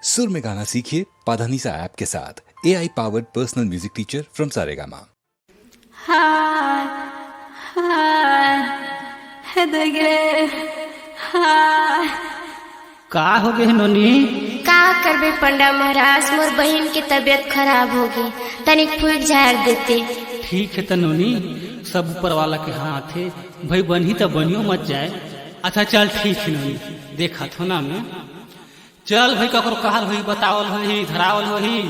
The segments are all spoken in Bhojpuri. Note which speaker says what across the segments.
Speaker 1: सुर में गाना सीखिए पाधानीसा ऐप के साथ। AI powered personal music teacher from Saregama.
Speaker 2: हाय हाय दगे हाय
Speaker 3: का हो गए नोनी?
Speaker 4: का करबे पंडा महाराज, मोर बहन की तबीयत खराब होगी, तनिक फूक झाड़ देते।
Speaker 3: ठीक है नोनी, सब ऊपर वाला के हाथ है, भाई बनी तो बनियो मत जाए। अच्छा चल ठीक है नोनी, देखा थो ना मैं। चल भाई ककरो कहल होई, बतावल होई, धरावल होई,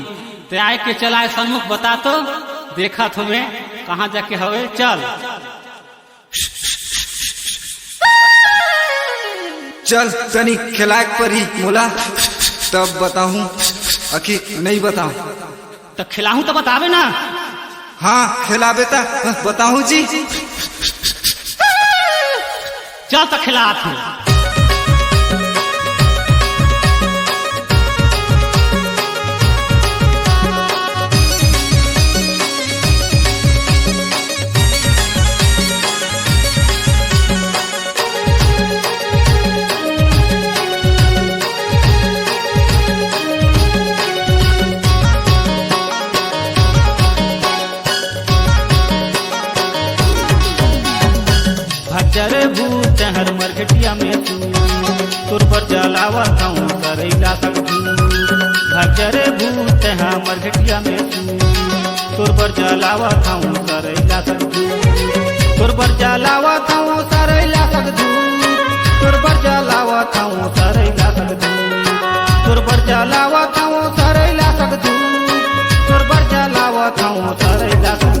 Speaker 3: ते आए के चलाए सन्मुख बता तो देखा थो मैं कहाँ जाके हवे। चल
Speaker 5: चल तनी खिलाक पर ही मोला, तब बताऊं अखी नहीं बताऊं
Speaker 3: तो खिलाऊं तो बतावे ना।
Speaker 5: हाँ खिलाबे ता बताऊं जी।
Speaker 3: चल तो खिला थे। चरे भूत हर मरघटिया में तू तुर पर जलावा खाऊं करैला सकू। भजरे भूत हाँ मरघटिया में तू तुर पर जलावा खाऊं करैला सकू। तुर पर जलावा खाऊं करैला सकू। तुर पर जलावा खाऊं करैला सकू। तुर पर जलावा खाऊं करैला सकू। तुर पर जलावा खाऊं करैला सकू।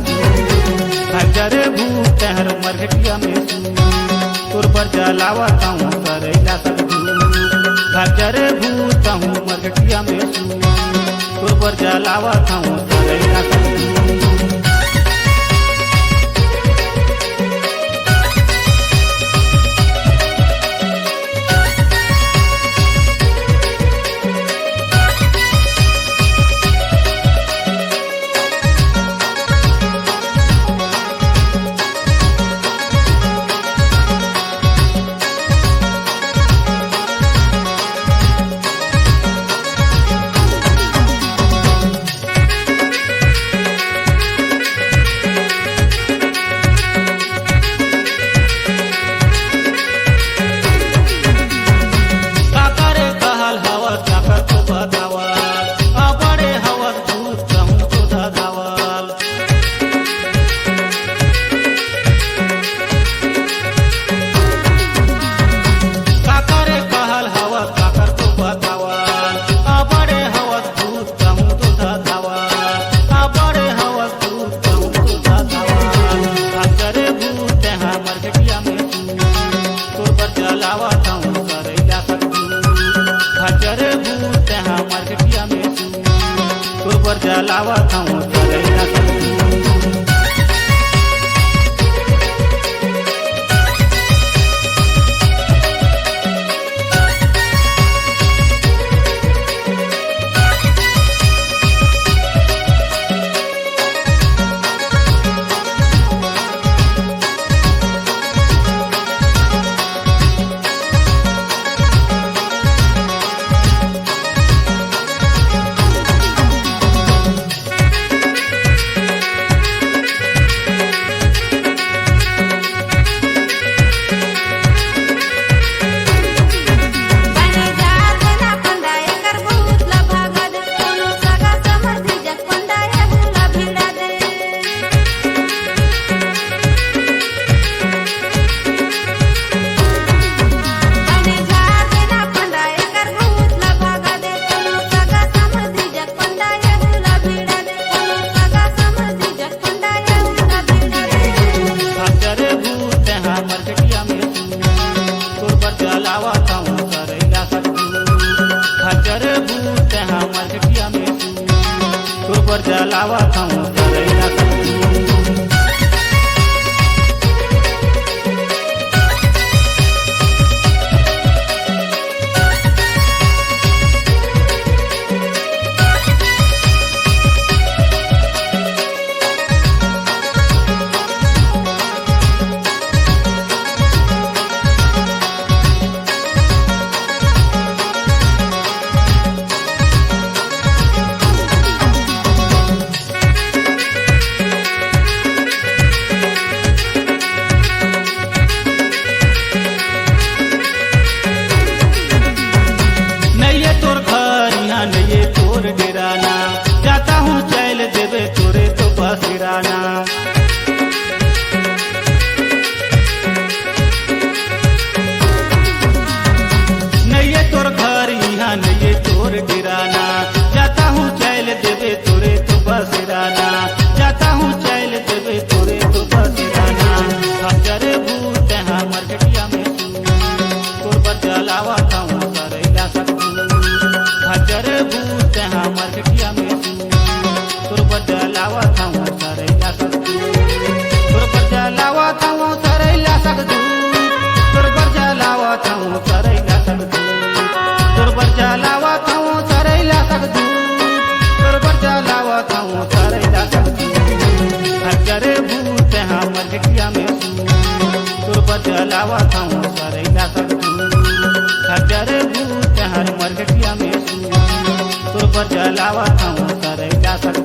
Speaker 3: भजरे भूत हर मरघटिया में तू तुर पर जलावा खाऊं करैला सकू। भजरे भूत हूँ मरघटिया में तू तुर पर जलावा खाऊं करैला सकू। जलावा खाऊं करैला सकू। जलावा खाऊं करैला सकू। तोर डिराना जाता हूँ चैल देवे तोरे तो बसराना जाता हूँ चैल देवे तोरे तो बसराना हजरे भूत हमर घटिया में तोर पर जलावा थाऊं करैला सकू हजरे भूत हमर घटिया में तोर पर जलावा थाऊं करैला सकू तोर पर जलावा थाऊं करैला सकू तोर पर जलावा थाऊं करैला सकू तोर पर जलावा थाऊं करैला सकू तोर पर जलावा थाऊं करैला सकू हजरे भूत हमर घटिया में तोर पर जलावा थाऊं करैला सकू हजरे भूत हमर घटिया में तोर पर जलावा थाऊं करैला सकू